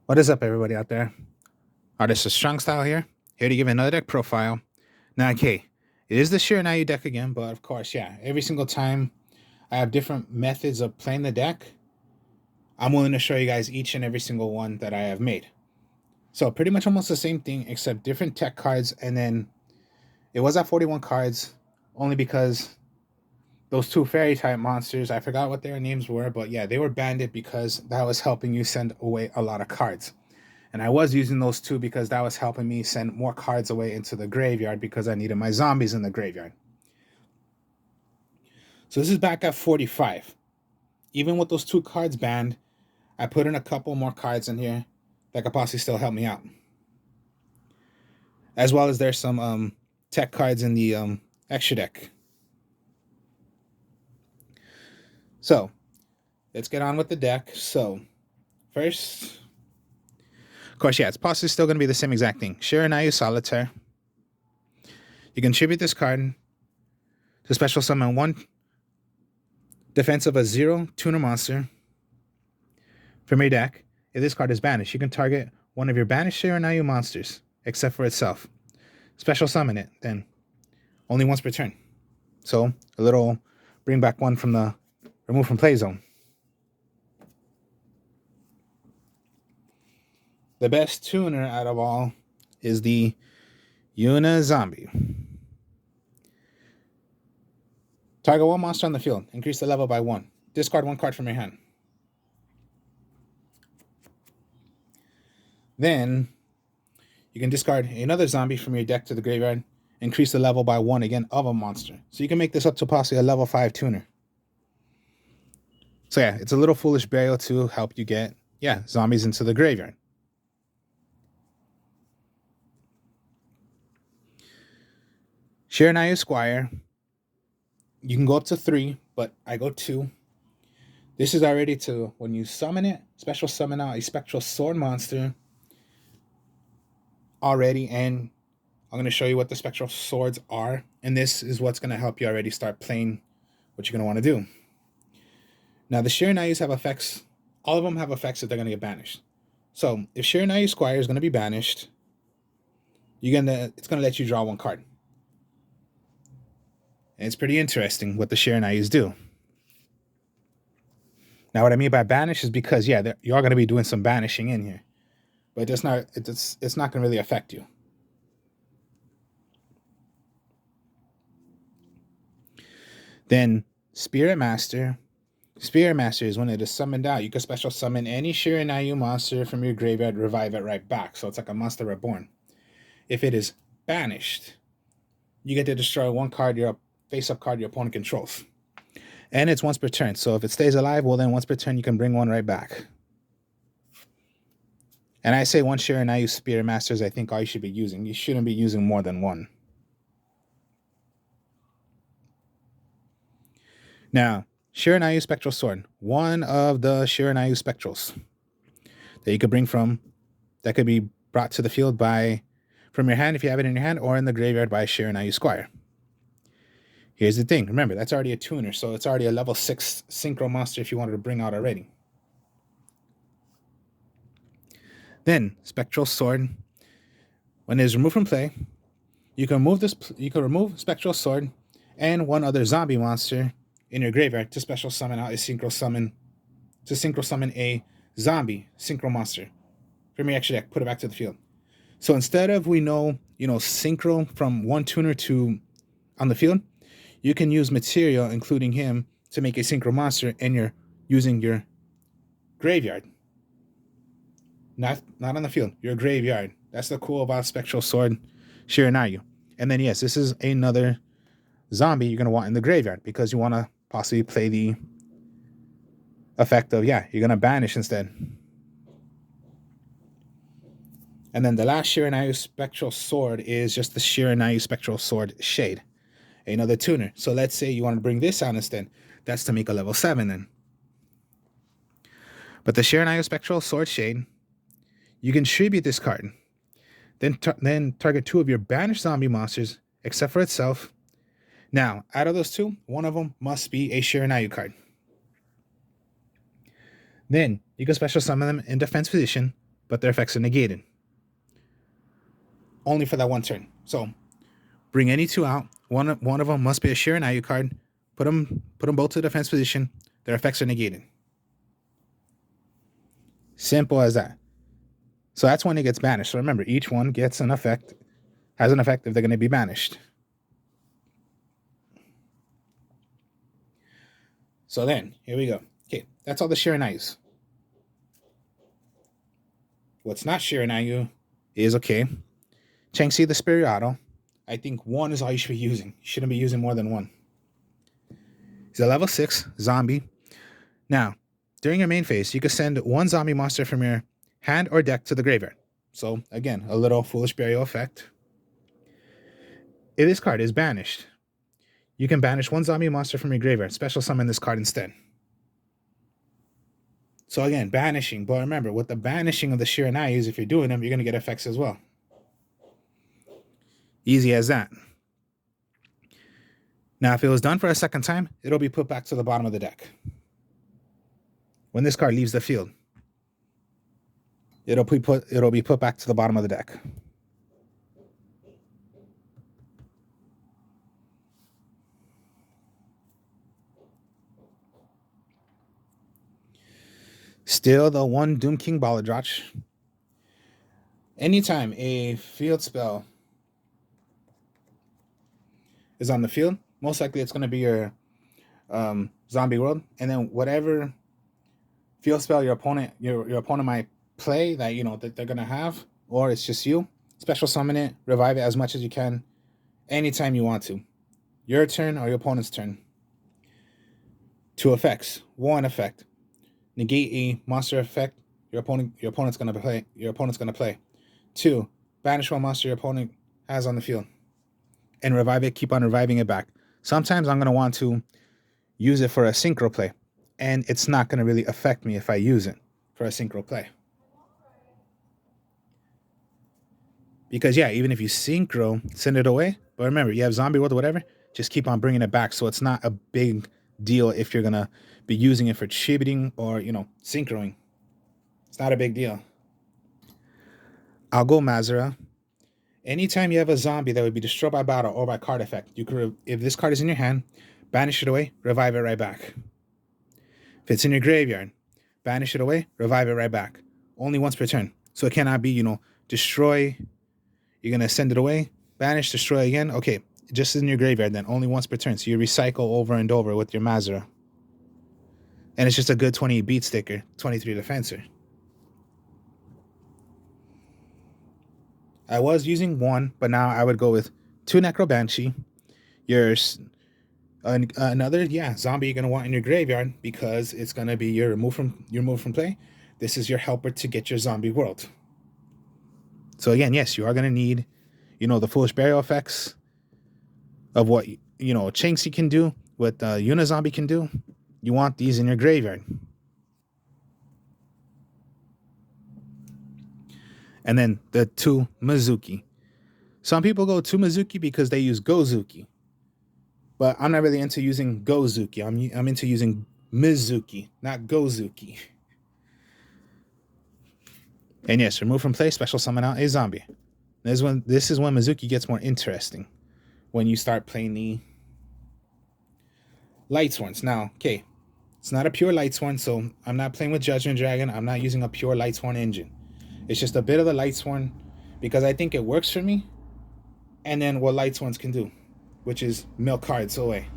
What is up, everybody out there? Artist is Strong Style here to give another deck profile. Now, okay, it is the shiranui deck again, but of course, yeah, every single time I have different methods of playing the deck. I'm willing to show you guys each and every single one that I have made. So pretty much almost the same thing, except different tech cards, and then it was at 41 cards, only because those two fairy type monsters, I forgot what their names were, but yeah, they were banded because that was helping you send away a lot of cards. And I was using those two because that was helping me send more cards away into the graveyard because I needed my zombies in the graveyard. So this is back at 45. Even with those two cards banned, I put in a couple more cards in here that could possibly still help me out. As well as there's some tech cards in the extra deck. So let's get on with the deck. So first, of course, yeah, it's possibly still going to be the same exact thing. Shiranui Solitaire. You can tribute this card to special summon one defense of a 0 tuner monster from your deck. If this card is banished, you can target one of your banished shiranui monsters, except for itself. Special summon it, then only once per turn. So a little bring back one from the remove from play zone. The best tuner out of all is the Yuna Zombie. Target one monster on the field. Increase the level by 1. Discard 1 card from your hand. Then you can discard another zombie from your deck to the graveyard. Increase the level by 1 again of a monster. So you can make this up to possibly a level 5 tuner. So yeah, it's a little foolish burial to help you get, zombies into the graveyard. Shiranui Squire. You can go up to 3, but I go 2. This is already to, when you summon it, special summon out a spectral sword monster already, and I'm going to show you what the spectral swords are, and this is what's going to help you already start playing what you're going to want to do. Now, the Shiranui have effects. All of them have effects that they're going to get banished. So, if Shiranui Squire is going to be banished, it's going to let you draw 1 card. And it's pretty interesting what the Shiranui do. Now, what I mean by banish is because, you are going to be doing some banishing in here. But it's not going to really affect you. Then, Spirit Master. Spirit Master is when it is summoned out. You can special summon any Shiranui monster from your graveyard, revive it right back. So it's like a monster reborn. If it is banished, you get to destroy 1 card, your face-up card your opponent controls. And it's once per turn. So if it stays alive, well then once per turn you can bring 1 right back. And I say 1 Shiranui Spirit Master is I think all you should be using. You shouldn't be using more than 1. Now, Shiranui Spectral Sword. One of the Shiranui Spectrals that you could bring from, that could be brought to the field from your hand if you have it in your hand, or in the graveyard by Shiranui Squire. Here's the thing. Remember, that's already a tuner, so it's already a level 6 synchro monster if you wanted to bring out already. Then, Spectral Sword. When it is removed from play, you can remove Spectral Sword and 1 other zombie monster in your graveyard to special summon out a synchro summon a zombie synchro monster from your extra deck. Put it back to the field. So instead of synchro from 1 tuner to on the field, you can use material, including him, to make a synchro monster, and you're using your graveyard. Not on the field, your graveyard. That's the cool about Spectral Sword Shiranui. And then yes, this is another zombie you're going to want in the graveyard because you want to possibly play the effect of, you're going to banish instead. And then the last Shiranui Spectral Sword is just the Shiranui Spectral Sword Shade, another tuner. So let's say you want to bring this out instead. That's to make a level 7 then. But the Shiranui Spectral Sword Shade, you can tribute this card. Then target 2 of your banished zombie monsters, except for itself. Now, out of those 2, one of them must be a Shiranui card. Then you can special summon them in defense position but their effects are negated. Only for that one turn. So bring any two out. One of them must be a shiranui card. Put them both to the defense position. Their effects are negated. Simple as that. So that's when it gets banished. So remember, each one gets an effect, has an effect if they're going to be banished. So then, here we go. Okay, that's all the Shiranuyus. What's not Shiranayu is, okay, Changxi the Spiriato. I think one is all you should be using. You shouldn't be using more than one. He's a level 6 zombie. Now, during your main phase, you can send one zombie monster from your hand or deck to the graveyard. So, again, a little Foolish Burial effect. If this card is banished, you can banish one zombie monster from your graveyard. Special summon this card instead. So again, banishing. But remember, with the banishing of the Shiranuyus, if you're doing them, you're going to get effects as well. Easy as that. Now, if it was done for a second time, it'll be put back to the bottom of the deck. When this card leaves the field, it'll be put back to the bottom of the deck. Still the one Doom King Baladroch. Anytime a field spell is on the field, most likely it's going to be your zombie world, and then whatever field spell your opponent might play that that they're going to have, or it's just you, special summon it, revive it as much as you can, anytime you want to. Your turn or your opponent's turn. 2 effects. 1 effect. Negate a monster effect your opponent's gonna play. 2. Banish one monster your opponent has on the field. And revive it, keep on reviving it back. Sometimes I'm gonna want to use it for a synchro play. And it's not gonna really affect me if I use it for a synchro play. Because yeah, even if you synchro, send it away. But remember, you have zombie world or whatever, just keep on bringing it back. So it's not a big deal if you're gonna be using it for chibiting or synchroing. It's not a big deal. I'll go Mazera. Anytime you have a zombie that would be destroyed by battle or by card effect, you could, if this card is in your hand, banish it away, revive it right back. If it's in your graveyard, banish it away, revive it right back. Only once per turn. So it cannot be, destroy. You're gonna send it away, banish, destroy again. Okay, just in your graveyard then, only once per turn. So you recycle over and over with your Mazera. And it's just a good 20 beat sticker, 23 defensor. I was using 1, but now I would go with 2 Necro Banshee. Another zombie you're gonna want in your graveyard because it's gonna be your remove from play. This is your helper to get your zombie world. So again, yes, you are gonna need, the Foolish Burial effects of what Changxi can do, what Unizombie can do. You want these in your graveyard. And then the 2 Mizuki. Some people go 2 Mizuki because they use Gozuki. But I'm not really into using Gozuki. I'm into using Mizuki, not Gozuki. And yes, remove from play, special summon out a zombie. This is when Mizuki gets more interesting. When you start playing the Lightsworns. Now, okay, it's not a pure Lightsworn, so I'm not playing with Judgment Dragon. I'm not using a pure Lightsworn engine. It's just a bit of the Lightsworn because I think it works for me. And then what Lightsworns can do, which is milk cards away.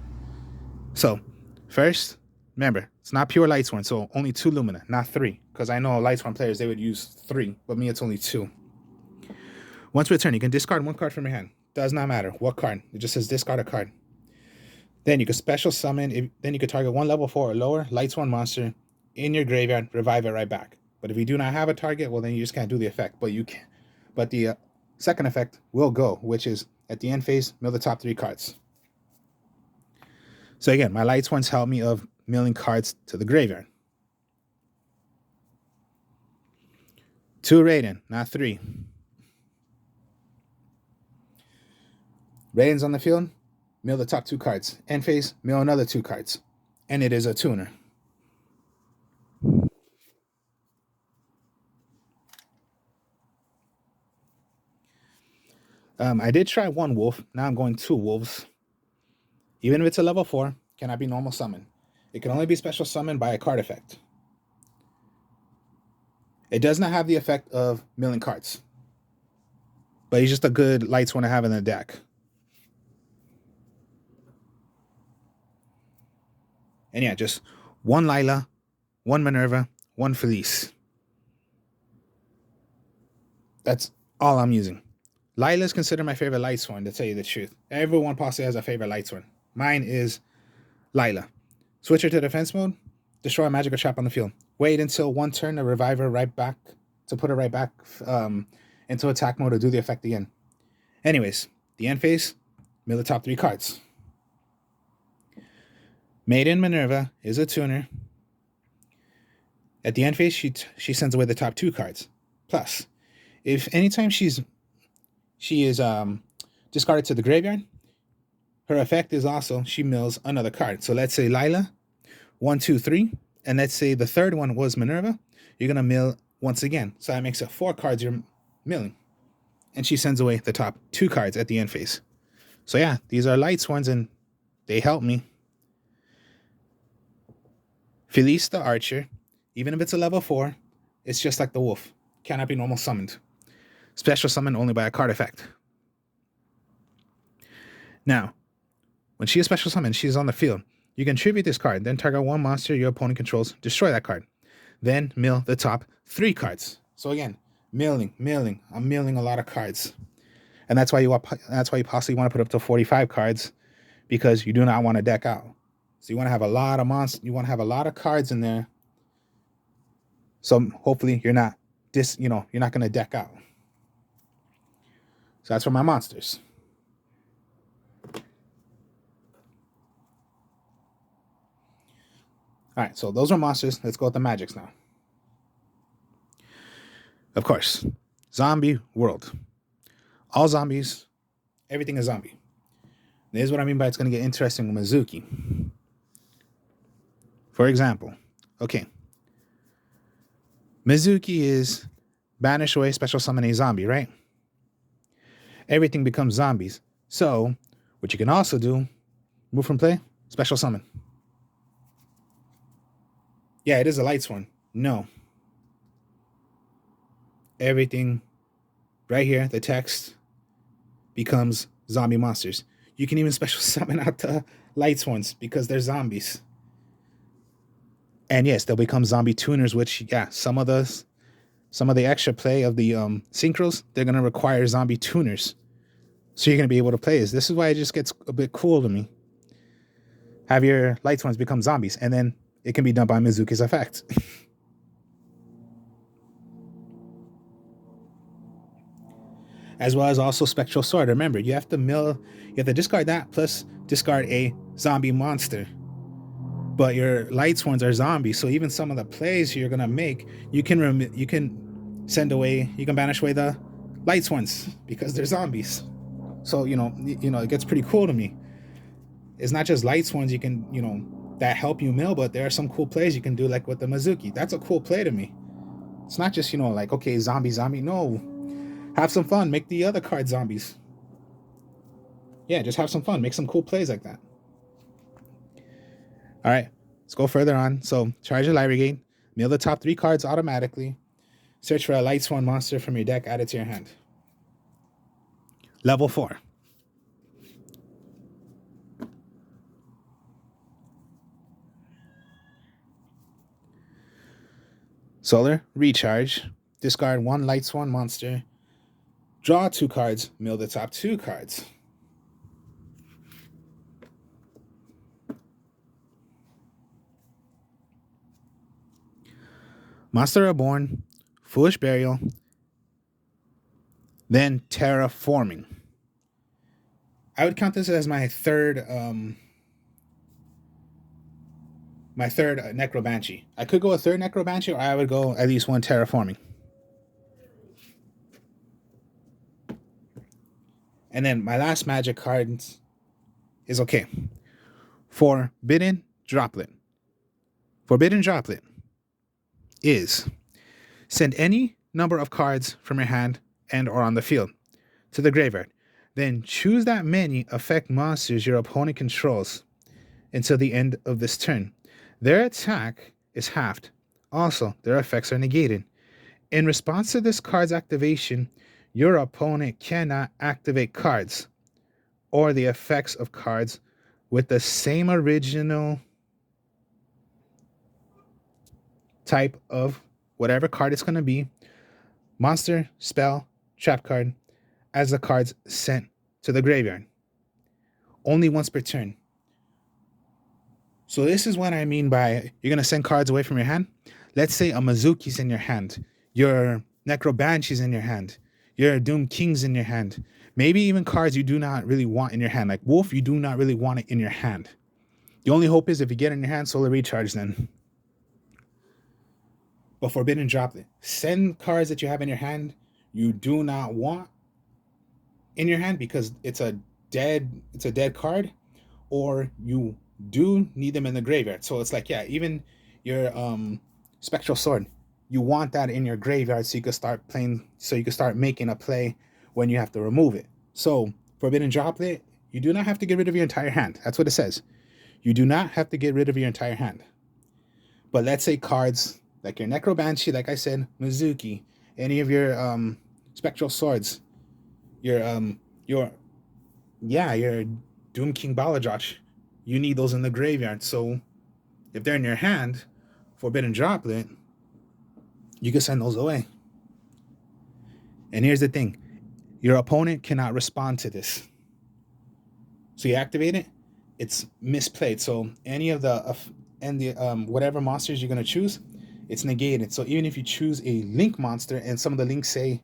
So, first, remember, it's not pure Lightsworn, so only 2 Lumina, not 3. Because I know Lightsworn players, they would use 3, but me, it's only 2. Once per turn, you can discard 1 card from your hand. Does not matter what card. It just says discard a card. Then you can special summon, then you can target 1 level 4 or lower Lightsworn monster in your graveyard, revive it right back. But if you do not have a target, well, then you just can't do the effect. But you can. But the second effect will go, which is at the end phase, mill the top 3 cards. So again, my Lightsworns help me of milling cards to the graveyard. 2 Raiden, not 3. Raiden's on the field, mill the top 2 cards. End phase, mill another 2 cards. And it is a tuner. I did try one wolf. Now I'm going two wolves. Even if it's a level 4, cannot be normal summon. It can only be special summoned by a card effect. It does not have the effect of milling cards, but he's just a good lights one to have in the deck. And yeah, just one Lila, one Minerva, one Felice. That's all I'm using. Lila is considered my favorite lights one, to tell you the truth. Everyone possibly has a favorite lights one. Mine is Lila. Switch her to defense mode, destroy a magical trap on the field. Wait until one turn to revive her right back, to put her right back into attack mode to do the effect again. Anyways, the end phase, mill the top 3 cards. Maiden Minerva is a tuner. At the end phase, she sends away the top 2 cards. Plus, if anytime she is discarded to the graveyard, her effect is also she mills another card. So let's say Lila, 1, 2, 3, and let's say the third one was Minerva, you're gonna mill once again. So that makes it 4 cards you're milling. And she sends away the top 2 cards at the end phase. So yeah, these are lights ones and they help me. Felice the Archer, even if it's a level 4, it's just like the wolf. Cannot be normal summoned. Special summon only by a card effect. Now, when she is special summoned, she is on the field. You can tribute this card, then target one monster your opponent controls, destroy that card. Then mill the top 3 cards. So again, milling. I'm milling a lot of cards. And that's why you possibly want to put up to 45 cards, because you do not want to deck out. So you want to have a lot of monsters, you want to have a lot of cards in there. So hopefully you're not you're not going to deck out. So that's for my monsters. All right, so those are monsters. Let's go with the magics now. Of course, zombie world. All zombies, everything is zombie. Here's what I mean by it's going to get interesting with Mizuki. For example, okay, Mizuki is banish away, special summon a zombie, right? Everything becomes zombies. So what you can also do, move from play, special summon. Yeah, it is a lights one. No. Everything right here, the text, becomes zombie monsters. You can even special summon out the lights ones because they're zombies. And yes, they'll become zombie tuners, which, yeah, some of the extra play of the synchros, they're going to require zombie tuners. So you're going to be able to play this. This is why it just gets a bit cool to me. Have your lights ones become zombies, and then it can be done by Mizuki's effect. As well as also Spectral Sword. Remember, you have to discard that plus discard a zombie monster. But your lights ones are zombies, so even some of the plays you're gonna make, you can banish away the lights ones because they're zombies. So it gets pretty cool to me. It's not just lights ones you can that help you mill, but there are some cool plays you can do, like with the Mizuki. That's a cool play to me. It's not just like, okay, zombie. No, have some fun. Make the other card zombies. Yeah, just have some fun. Make some cool plays like that. All right, let's go further on. So charge your library gate, mill the top 3 cards automatically. Search for a lights one monster from your deck, add it to your hand. Level 4. Solar recharge. Discard 1 lights one monster. Draw 2 cards. Mill the top 2 cards. Monster Reborn, Foolish Burial, then Terraforming. I would count this as my third Necrobanshee. I could go a third Necrobanshee, or I would go at least 1 Terraforming. And then my last magic card is okay. Forbidden Droplet. Forbidden Droplet is send any number of cards from your hand and or on the field to the graveyard. Then choose that many effect monsters your opponent controls until the end of this turn. Their attack is halved. Also, their effects are negated. In response to this card's activation, your opponent cannot activate cards or the effects of cards with the same original type of whatever card it's going to be, monster, spell, trap card, as the cards sent to the graveyard. Only once per turn. So this is what I mean by you're going to send cards away from your hand. Let's say a Mizuki's in your hand. Your Necro Banshee's in your hand. Your Doom King's in your hand. Maybe even cards you do not really want in your hand. Like Wolf, you do not really want it in your hand. The only hope is if you get it in your hand, Solar Recharge then. But Forbidden Droplet. Send cards that you have in your hand you do not want in your hand because it's a dead card, or you do need them in the graveyard. So it's like, yeah, even your Spectral Sword, you want that in your graveyard so you can start playing, so you can start making a play when you have to remove it. So Forbidden Droplet, you do not have to get rid of your entire hand. That's what it says. You do not have to get rid of your entire hand. But let's say cards like your Necro Banshee, like I said, Mizuki, any of your Spectral Swords, your Doom King Baladrach, you need those in the graveyard. So if they're in your hand, Forbidden Droplet, you can send those away. And here's the thing. Your opponent cannot respond to this. So you activate it, it's misplayed. So any of the whatever monsters you're going to choose, it's negated. So even if you choose a link monster and some of the links say,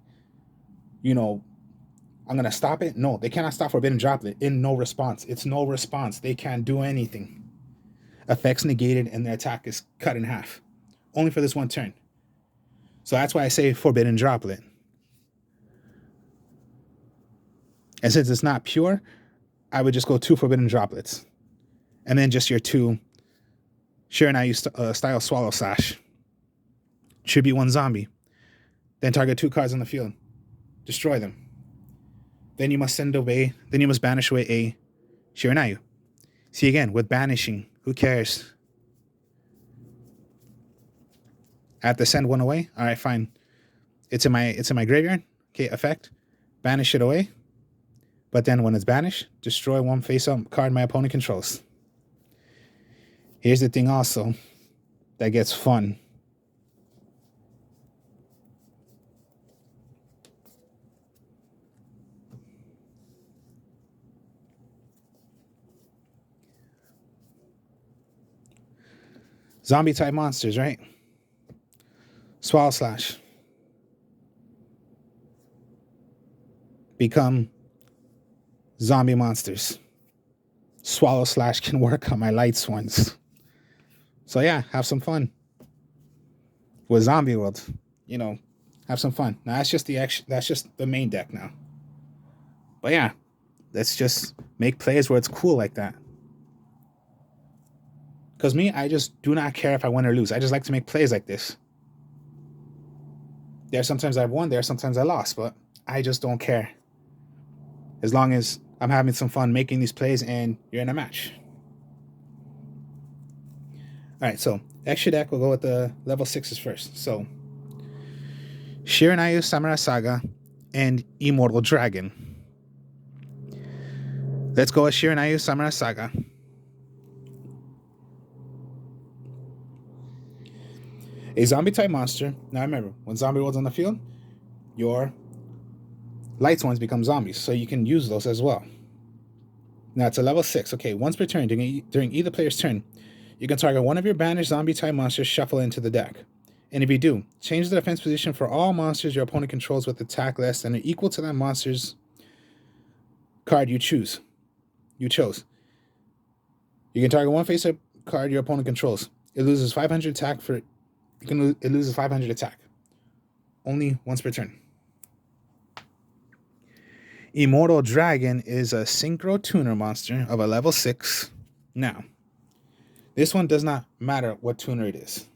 I'm going to stop it. No, they cannot stop Forbidden Droplet in no response. It's no response. They can't do anything. Effects negated and their attack is cut in half. Only for this one turn. So that's why I say Forbidden Droplet. And since it's not pure, I would just go 2 Forbidden Droplets. And then just your 2 Shiranui style Swallow Slash. Tribute 1 zombie. Then target 2 cards on the field. Destroy them. Then you must banish away a Shiranui. See, again, with banishing, who cares? I have to send one away. All right, fine. It's in my graveyard. Okay, effect. Banish it away. But then when it's banished, destroy 1 face-up card my opponent controls. Here's the thing also that gets fun. Zombie type monsters, right? Swallow Slash. Become zombie monsters. Swallow Slash can work on my lights ones. So yeah, have some fun with Zombie World. Have some fun. Now that's just the main deck now. But yeah, let's just make plays where it's cool like that. Because me, I just do not care if I win or lose. I just like to make plays like this. There are sometimes I've won, there are sometimes I lost, but I just don't care. As long as I'm having some fun making these plays and you're in a match. Alright, so extra deck, we'll go with the level 6s first. So, Shiranui Samurai Saga and Immortal Dragon. Let's go with Shiranui Samurai Saga. A zombie type monster. Now remember, when Zombie World's on the field, your lights ones become zombies, so you can use those as well. Now it's a level 6. Okay, once per turn, during either player's turn, you can target one of your banished zombie type monsters, shuffle into the deck. And if you do, change the defense position for all monsters your opponent controls with attack less than or equal to that monster's card you chose. You can target one face-up card your opponent controls. It loses 500 attack it loses 500 attack. Only once per turn. Immortal Dragon is a Synchro Tuner monster of a level 6. Now, this one does not matter what tuner it is.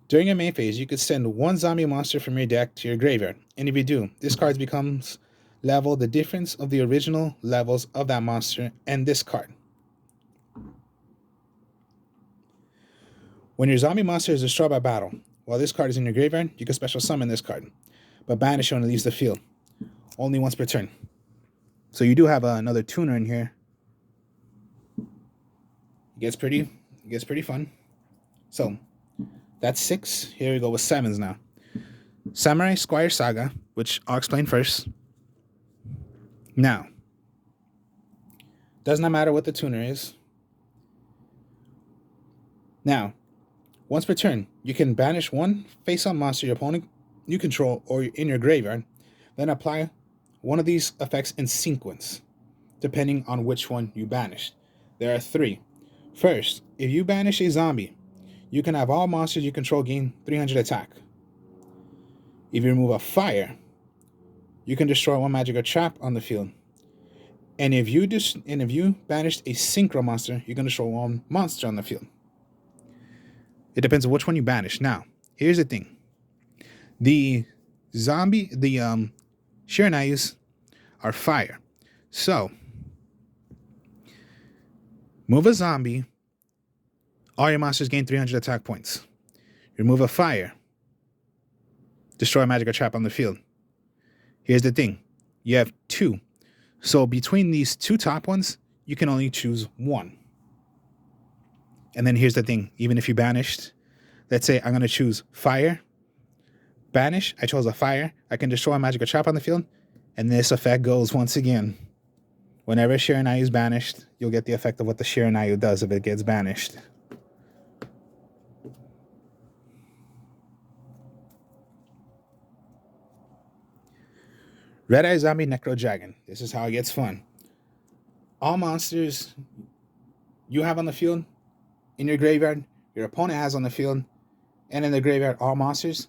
During your main phase, you could send 1 zombie monster from your deck to your graveyard. And if you do, this card becomes level the difference of the original levels of that monster and this card. When your zombie monster is destroyed by battle, while this card is in your graveyard, you can special summon this card, but banish it when it leaves the field. Only once per turn. So you do have another tuner in here. It gets pretty fun. So that's 6. Here we go with 7s now. Samurai Squire Saga, which I'll explain first. Now, does not matter what the tuner is. Now, once per turn, you can banish one face-up monster your opponent you control or in your graveyard, then apply one of these effects in sequence, depending on which one you banished. There are 3. First, if you banish a zombie, you can have all monsters you control gain 300 attack. If you remove a fire, you can destroy one magic or trap on the field. And if you banished a synchro monster, you can destroy one monster on the field. It depends on which one you banish. Now, here's the thing. The shiranui are fire. So, move a zombie, all your monsters gain 300 attack points. Remove a fire, destroy a magic or trap on the field. Here's the thing. You have 2. So between these 2 top ones, you can only choose 1. And then here's the thing. Even if you banished, let's say I'm going to choose fire, banish, I chose a fire, I can destroy a magic or trap on the field, and this effect goes once again. Whenever shiranui is banished, you'll get the effect of what the shiranui does if it gets banished. Red Eye Zombie Necro Dragon. This is how it gets fun. All monsters you have on the field, in your graveyard, your opponent has on the field, and in the graveyard, all monsters.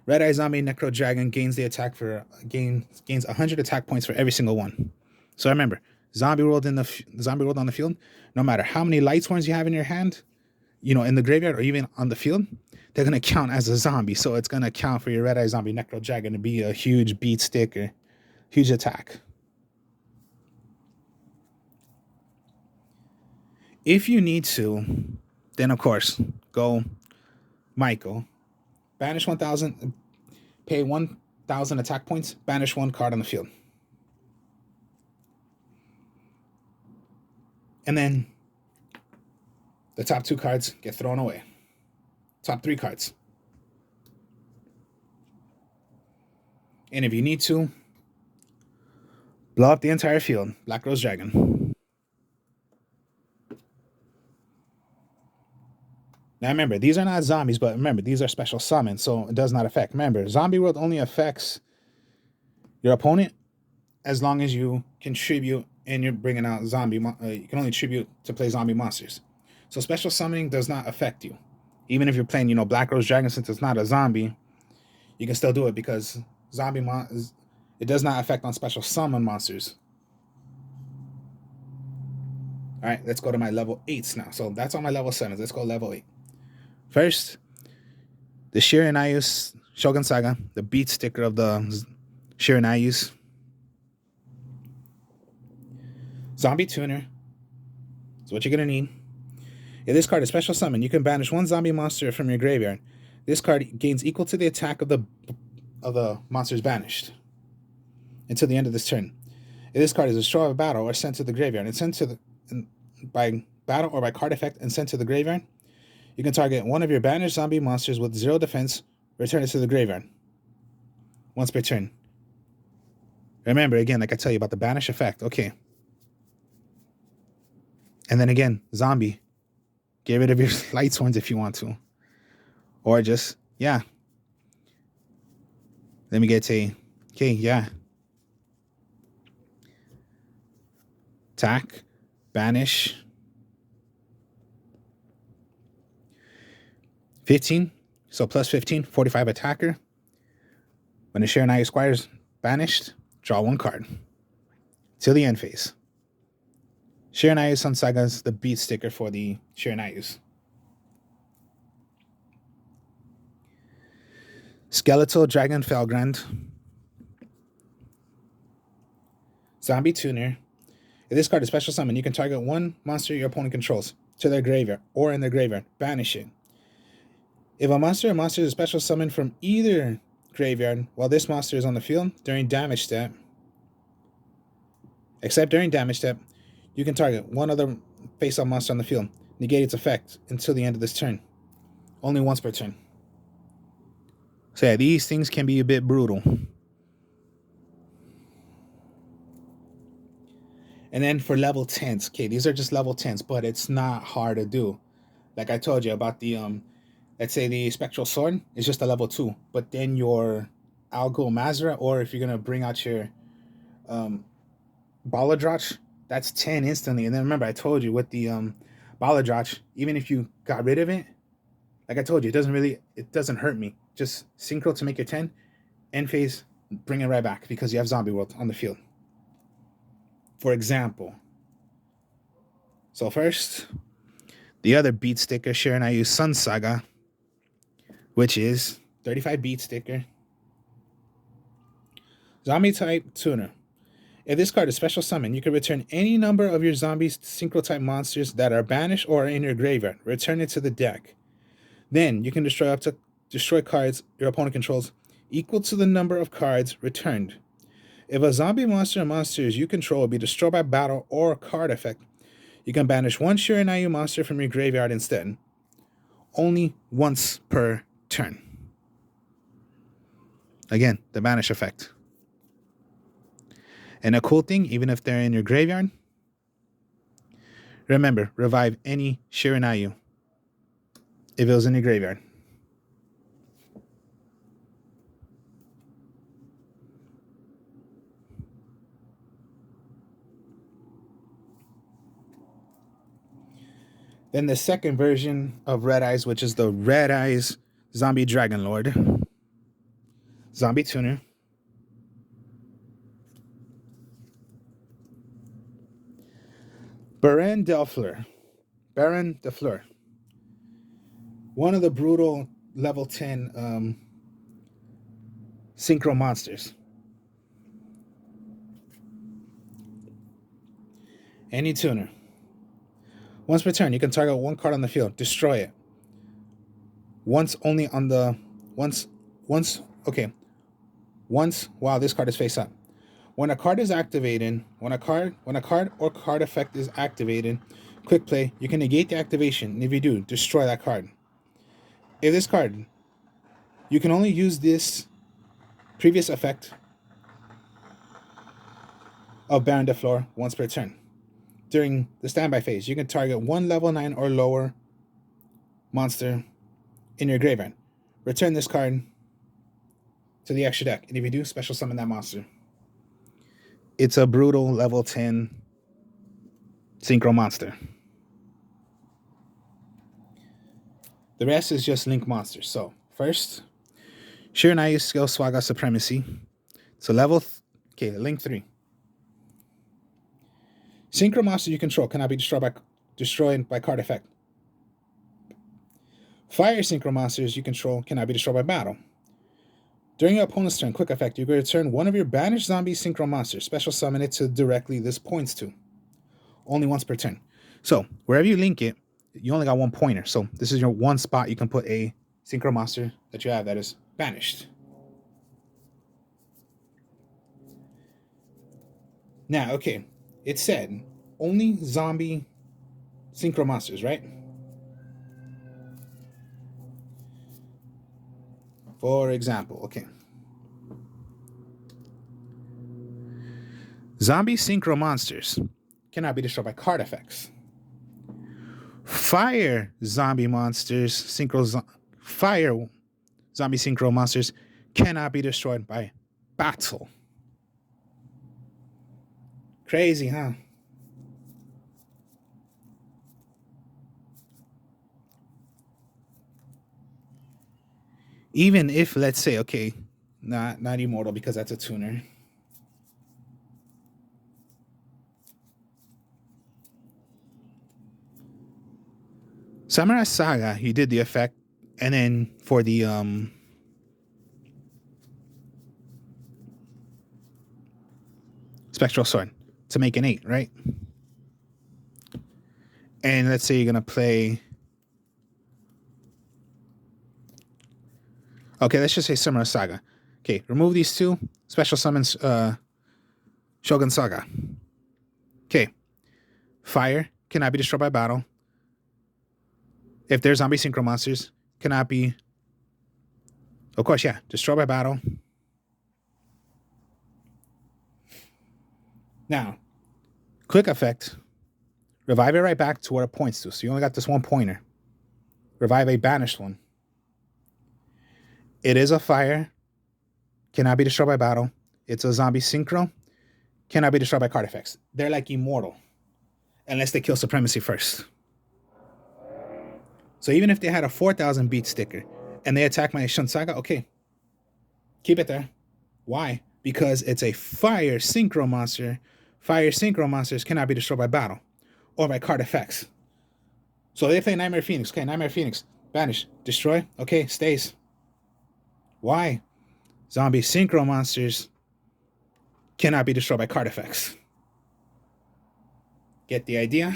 Red Eye Zombie Necro Dragon gains 100 attack points for every single one. So remember, zombie world on the field, no matter how many light swarms you have in your hand, in the graveyard or even on the field, they're gonna count as a zombie. So it's gonna count for your Red Eye Zombie Necro Dragon to be a huge beat stick or huge attack. If you need to, then of course, go Michael. Banish 1,000, pay 1,000 attack points, banish 1 card on the field. And then the top 2 cards get thrown away. Top 3 cards. And if you need to, blow up the entire field. Black Rose Dragon. Now remember, these are not zombies, but remember, these are special summons, so it does not affect. Remember, Zombie World only affects your opponent as long as you contribute and you're bringing out zombie. You can only tribute to play zombie monsters. So special summoning does not affect you. Even if you're playing, Black Rose Dragon, since it's not a zombie, you can still do it because it does not affect on special summon monsters. All right, let's go to my level 8s now. So that's on my level 7s. Let's go level 8. First, the shiranui Shogun Saga, the beat sticker of the shiranui. Zombie tuner is what you're going to need. If this card is special summon, you can banish 1 zombie monster from your graveyard. This card gains equal to the attack of the monsters banished until the end of this turn. If this card is destroyed by battle or sent to the graveyard and sent to by battle or by card effect and sent to the graveyard, you can target one of your banished zombie monsters with 0 defense, return it to the graveyard once per turn. Remember, again, like I tell you about the banish effect. Okay. And then again, zombie. Get rid of your light swords if you want to. Or just, yeah. Let me get okay, yeah. Attack, banish. 15, so plus 15, 45 attacker. When the shiranui Squire is banished, draw 1 card. Till the end phase. Shiranui Sun Saga is the beat sticker for the shiranui. Skeletal Dragon Felgrand. Zombie Tuner. If this card is special summon, you can target one monster your opponent controls to their graveyard or in their graveyard. Banish it. If a monster is special summoned from either graveyard while this monster is on the field during damage step, except during damage step, you can target one other face-up monster on the field. Negate its effect until the end of this turn. Only once per turn. So yeah, these things can be a bit brutal. And then for level 10s, okay, these are just level 10s, but it's not hard to do. Like I told you about the, let's say the Spectral Sword is just a level 2, but then your Algo Mazra, or if you're going to bring out your Baladroch, that's 10 instantly. And then remember, I told you with the Baladroch, even if you got rid of it, like I told you, it doesn't hurt me. Just synchro to make your 10, end phase, bring it right back because you have Zombie World on the field. For example, so first, the other beat sticker, Shiranui Sun Saga, which is 35 beat sticker. Zombie type tuner. If this card is special summon, you can return any number of your zombie synchro type monsters that are banished or in your graveyard. Return it to the deck. Then you can destroy cards your opponent controls equal to the number of cards returned. If a zombie monster or monsters you control will be destroyed by battle or card effect, you can banish one Shiranui monster from your graveyard instead. Only once per turn. Again, the banish effect. And a cool thing, even if they're in your graveyard, remember, revive any Shiranui if it was in your graveyard. Then the second version of Red Eyes, which is the Red Eyes Zombie Dragon Lord. Zombie Tuner. Baron de Fleur. One of the brutal level 10 synchro monsters. Any tuner. Once per turn, you can target one card on the field. Destroy it. Once while this card is face up. When a card is activated, when a card or card effect is activated, quick play, you can negate the activation, and if you do, destroy that card. If this card, you can only use this previous effect of Baron de Fleur once per turn. During the standby phase, you can target one level 9 or lower monster in your graveyard. Return this card to the extra deck, and if you do, special summon that monster. It's a brutal level 10 synchro monster. The rest is just link monsters. So first, Shiranui Skill Swaga Supremacy. So link 3. Synchro monster you control cannot be destroyed by card effect. Fire synchro monsters you control cannot be destroyed by battle. During your opponent's turn, quick effect, you can return one of your banished zombie synchro monsters. Special summon it to directly this points to. Only once per turn. So wherever you link it, you only got one pointer. So this is your one spot you can put a synchro monster that you have that is banished. Now, okay, it said only zombie synchro monsters, right? For example, okay. Zombie synchro monsters cannot be destroyed by card effects. Fire zombie synchro monsters cannot be destroyed by battle. Crazy, huh? Even if, let's say, okay, not immortal because that's a tuner. Samurai Saga, he did the effect, and then for the Spectral Sword, to make an 8, right? And let's say you're gonna play. Okay, let's just say Summoner Saga. Okay, remove these two. Special summons Shogun Saga. Okay. Fire cannot be destroyed by battle. If there's zombie synchro monsters, cannot be. Of course, yeah. Destroyed by battle. Now, quick effect. Revive it right back to where it points to. So you only got this one pointer. Revive a banished one. It is a fire. Cannot be destroyed by battle. It's a zombie synchro. Cannot be destroyed by card effects. They're like immortal. Unless they kill Supremacy first. So even if they had a 4,000 beat sticker and they attack my Shun Saga, okay. Keep it there. Why? Because it's a fire synchro monster. Fire synchro monsters cannot be destroyed by battle or by card effects. So they play Nightmare Phoenix. Okay, Nightmare Phoenix. Banish. Destroy. Okay, stays. Why? Zombie synchro monsters cannot be destroyed by card effects. Get the idea?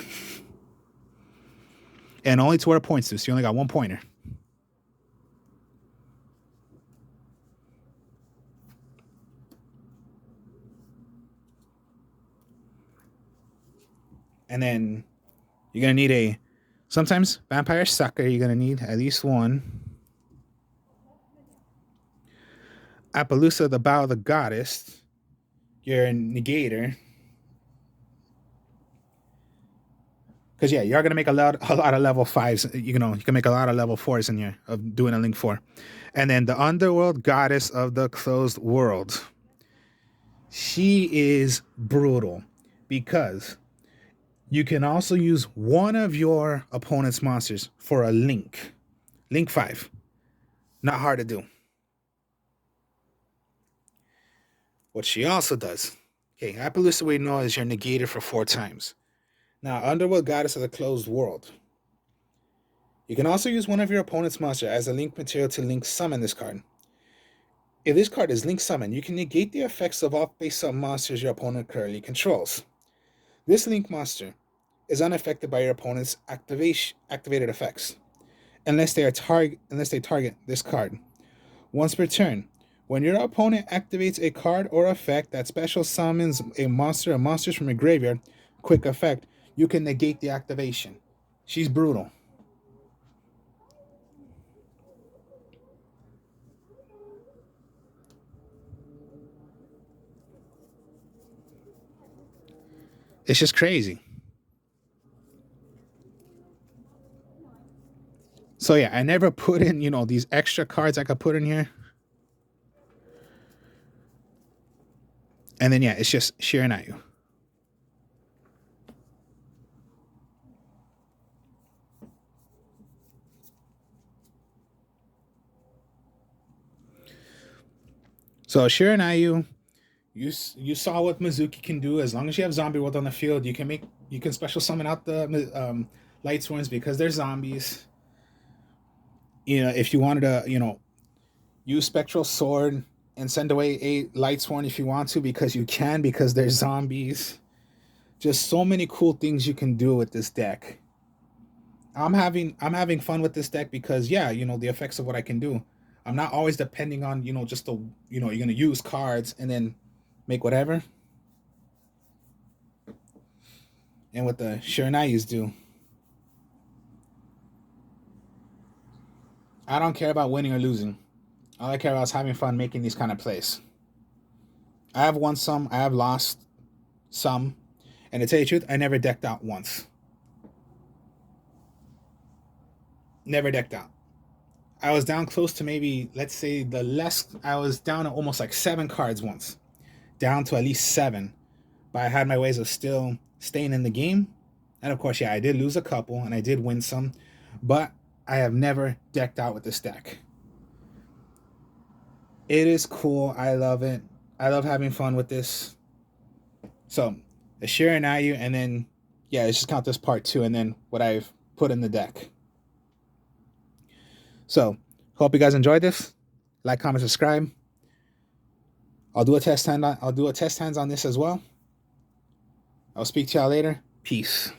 And only to where it points to, so you only got one pointer. And then you're going to need a... Sometimes Vampire Sucker, you're going to need at least one. Appaloosa, the Bow of the Goddess. Your Negator. Because, yeah, you're going to make a lot of level 5s. You can make a lot of level 4s in here of doing a Link 4. And then the Underworld Goddess of the Closed World. She is brutal because you can also use one of your opponent's monsters for a Link. Link 5. Not hard to do. What she also does. Okay, Appaloosa we know is your Negator for 4 times. Now, Underworld Goddess of the Closed World. You can also use one of your opponent's monsters as a Link material to Link summon this card. If this card is Link Summon, you can negate the effects of all base summon monsters your opponent currently controls. This Link monster is unaffected by your opponent's activated effects, unless they target this card. Once per turn, when your opponent activates a card or effect that special summons a monster or monsters from your graveyard, quick effect, you can negate the activation. She's brutal. It's just crazy. So yeah, I never put in, these extra cards I could put in here. And then, yeah, it's just shiranui. So shiranui, you saw what Mizuki can do. As long as you have Zombie World on the field, you can special summon out the Light Sworns because they're zombies. If you wanted to, use Spectral Sword and send away a Light Sworn if you want to, because you can, because they're zombies. Just so many cool things you can do with this deck. I'm having fun with this deck because, yeah, the effects of what I can do. I'm not always depending on, just the, you're going to use cards and then make whatever. And what the Shiranuyus do. I don't care about winning or losing. All I care about is having fun making these kind of plays. I have won some, I have lost some. And to tell you the truth, I never decked out once. Never decked out. I was down close to maybe, let's say, I was down to almost like 7 cards once. Down to at least 7. But I had my ways of still staying in the game. And of course, yeah, I did lose a couple and I did win some. But I have never decked out with this deck. It is cool. I love it. I love having fun with this. So, the Shiranui, and then, yeah, let's just count this part 2 and then what I've put in the deck. So, hope you guys enjoyed this. Like, comment, subscribe. I'll do a test hands on this as well. I'll speak to y'all later. Peace.